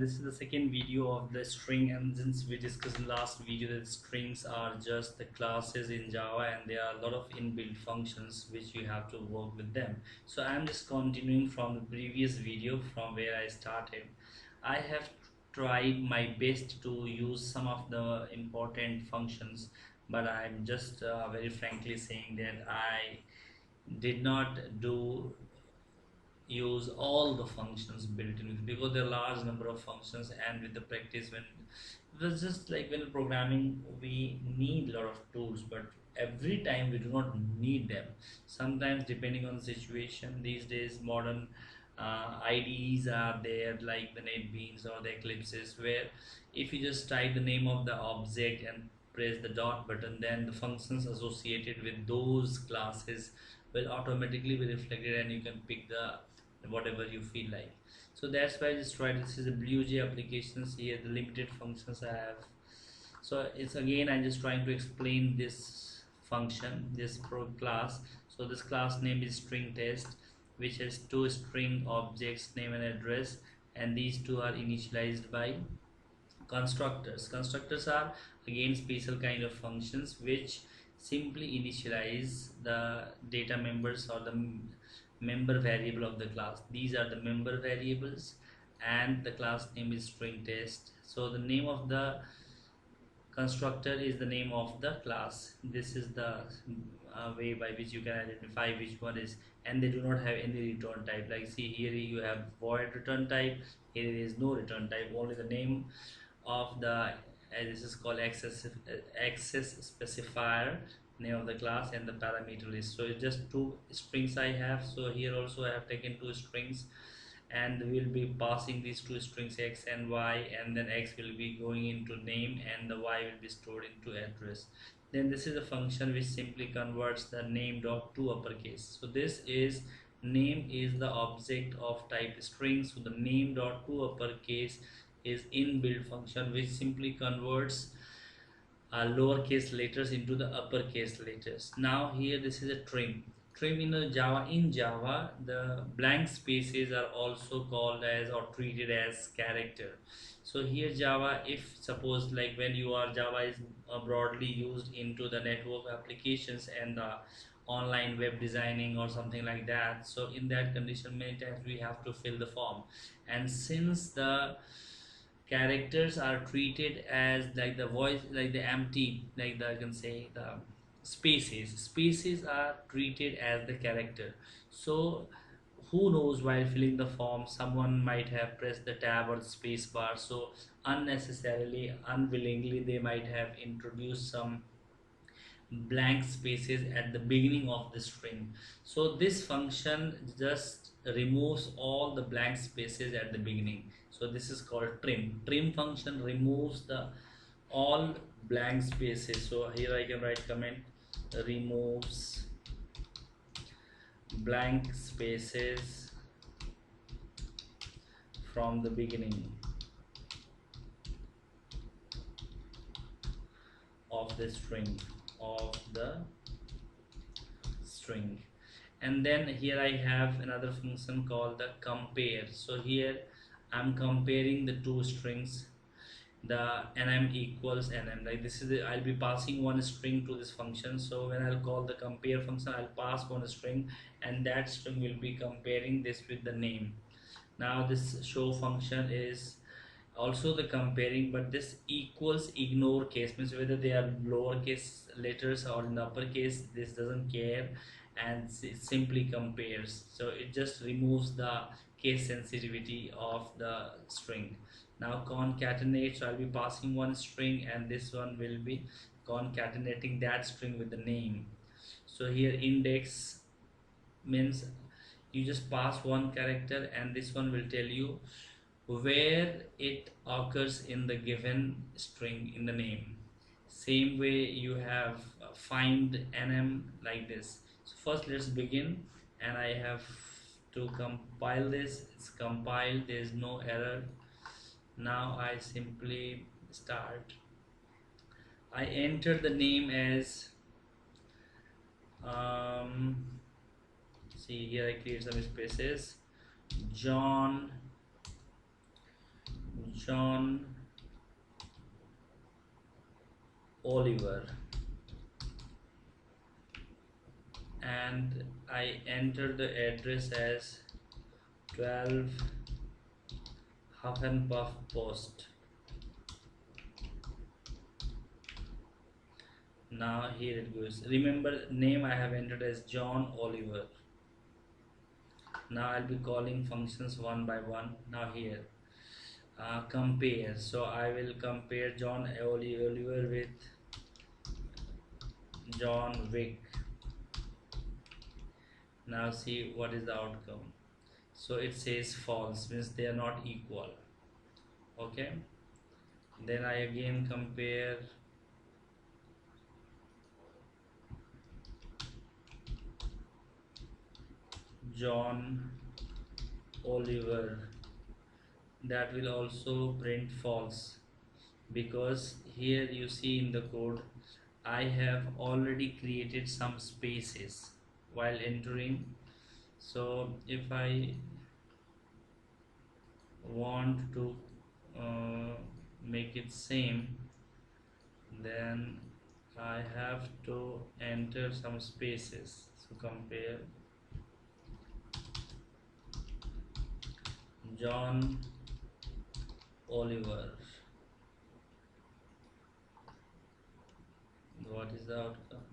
and this is the second video of the string. And since we discussed in last video that strings are just the classes in Java, and there are a lot of inbuilt functions which you have to work with them. So I'm just continuing from the previous video from where I started. I have tried my best to use some of the important functions, but I'm just very frankly saying that I did not do use all the functions built in because there are large number of functions. And with the practice, when it was just like when programming we need a lot of tools, but every time we do not need them. Sometimes depending on the situation, these days modern IDEs are there like the NetBeans or the Eclipses, where if you just type the name of the object and press the dot button, then the functions associated with those classes will automatically be reflected, and you can pick the whatever you feel like. So that's why I just tried. This is a BlueJ applications. Here the limited functions I have. So it's again I'm just trying to explain this function, this pro class. So this class name is string test, which has two string objects, name and address, and these two are initialized by constructors. Constructors are again special kind of functions which simply initialize the data members or the member variable of the class. These are the member variables, and the class name is string test. So the name of the constructor is the name of the class. This is the way by which you can identify which one is. And they do not have any return type. Like see here you have void return type, here is no return type, only the name of the this is called access specifier, name of the class, and the parameter list. So it's just two strings I have. So here also I have taken two strings, and we'll be passing these two strings x and y, and then x will be going into name and the y will be stored into address. Then this is a function which simply converts the name dot to uppercase. So this is name is the object of type string, so the name dot to uppercase is inbuilt function which simply converts lowercase letters into the uppercase letters. Now here this is a trim in Java. The blank spaces are also called as or treated as character. So here Java, if suppose like when you are Java is broadly used into the network applications and the online web designing or something like that. So in that condition many times we have to fill the form, and since the characters are treated as like the voice, like the empty, like the I can say the spaces are treated as the character. So who knows, while filling the form someone might have pressed the tab or the space bar, so unnecessarily, unwillingly they might have introduced some blank spaces at the beginning of the string. So this function just removes all the blank spaces at the beginning. So this is called trim function removes the all blank spaces. So here I can write comment removes blank spaces from the beginning of the string. And then here I have another function called the compare. So here I'm comparing the two strings, the nm equals nm, like this is the, I'll be passing one string to this function. So when I'll call the compare function, I'll pass one string, and that string will be comparing this with the name. Now this show function is also the comparing, but this equals ignore case means whether they are lowercase letters or in the uppercase, this doesn't care, and it simply compares. So it just removes the case sensitivity of the string. Now concatenate, so I'll be passing one string and this one will be concatenating that string with the name. So here index means you just pass one character and this one will tell you where it occurs in the given string in the name. Same way you have find nm like this. So first let's begin, and I have to compile this. It's compiled, there is no error. Now I simply start. I enter the name as see here I create some spaces, John John Oliver, and I enter the address as 12 Huffenpuff Post. Now here it goes. Remember, name I have entered as John Oliver. Now I'll be calling functions one by one. Now here, compare. So I will compare John Oliver with John Wick. Now see what is the outcome. So it says false, means they are not equal. Okay. Then I again compare John Oliver. That will also print false, because here you see in the code I have already created some spaces while entering. So if I want to make it same, then I have to enter some spaces. So compare John Oliver. What is the outcome?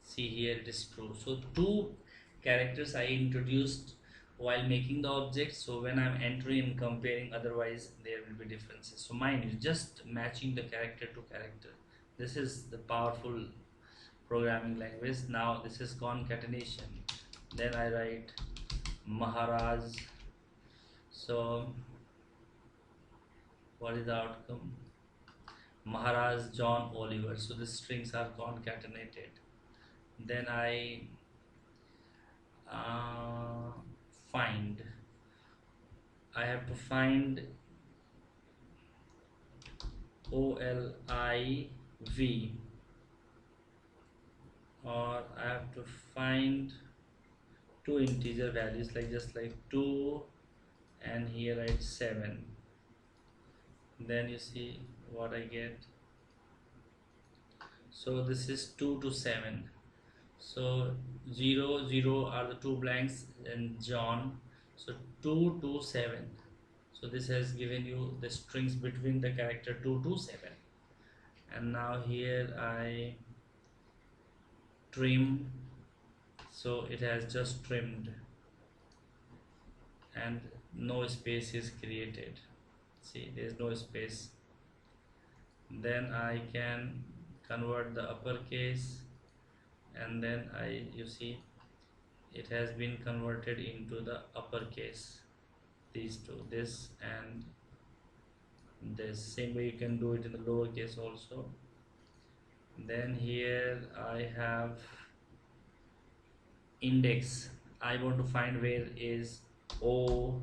See here it is true. So two characters I introduced while making the object. So when I'm entering and comparing, otherwise there will be differences. So mine is just matching the character to character. This is the powerful programming language. Now this is concatenation. Then I write Maharaj. So what is the outcome? Maharaj John Oliver. So the strings are concatenated. Then I find. I have to find OLIV, or I have to find two integer values, like just like 2 and here write 7. Then you see what I get. So this is 2 to 7. So 0 0 are the two blanks and John. So 2 to 7. So this has given you the strings between the character 2 to 7. And now here I trim. So it has just trimmed and no space is created. See, there is no space. Then I can convert the uppercase, and then you see it has been converted into the uppercase. These two, this and this. Same way you can do it in the lowercase also. Then here I have index. I want to find where is O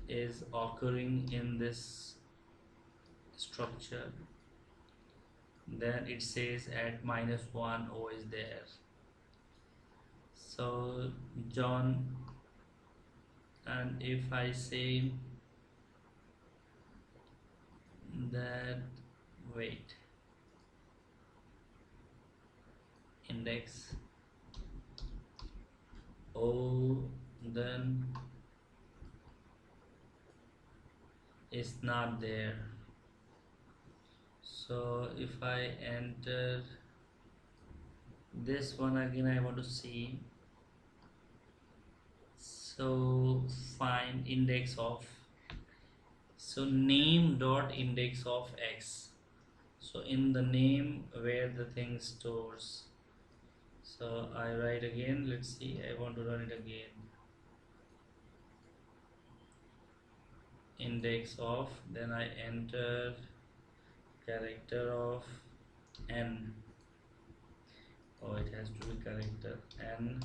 is occurring in this structure. Then it says at -1 O is there. So John, and if I say that, wait, index O, then it's not there. So if I enter this one again, I want to see. So find index of, so name dot index of x. So in the name where the thing stores. So I write again, let's see, I want to run it again. Index of, then I enter character of n. Oh, it has to be character n.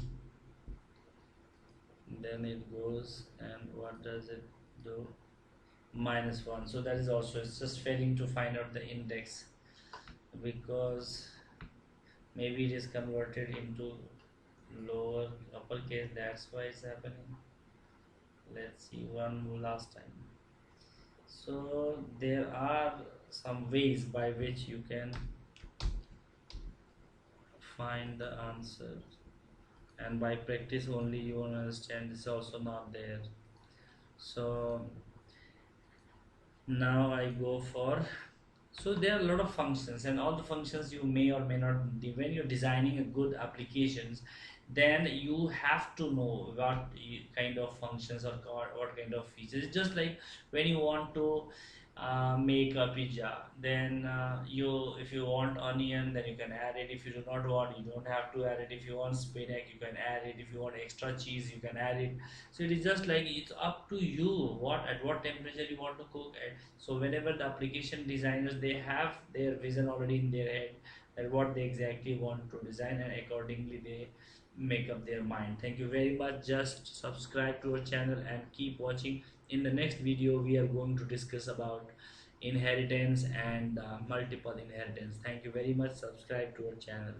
Then it goes, and what does it do? -1. So that is also, it's just failing to find out the index, because maybe it is converted into lower uppercase, that's why it's happening. Let's see one more last time. So there are some ways by which you can find the answer, and by practice only you will understand. This is also not there. So now I go for, so there are a lot of functions, and all the functions you may or may not when you're designing a good applications, then you have to know what kind of functions or what kind of features. It's just like when you want to make a pizza, then you, if you want onion, then you can add it. If you do not want, you don't have to add it. If you want spinach, you can add it. If you want extra cheese, you can add it. So it is just like, it's up to you what, at what temperature you want to cook at. So whenever the application designers, they have their vision already in their head, that what they exactly want to design, and accordingly they make up their mind. Thank you very much. Just subscribe to our channel and keep watching. In the next video we are going to discuss about inheritance and multiple inheritance. Thank you very much. Subscribe to our channel.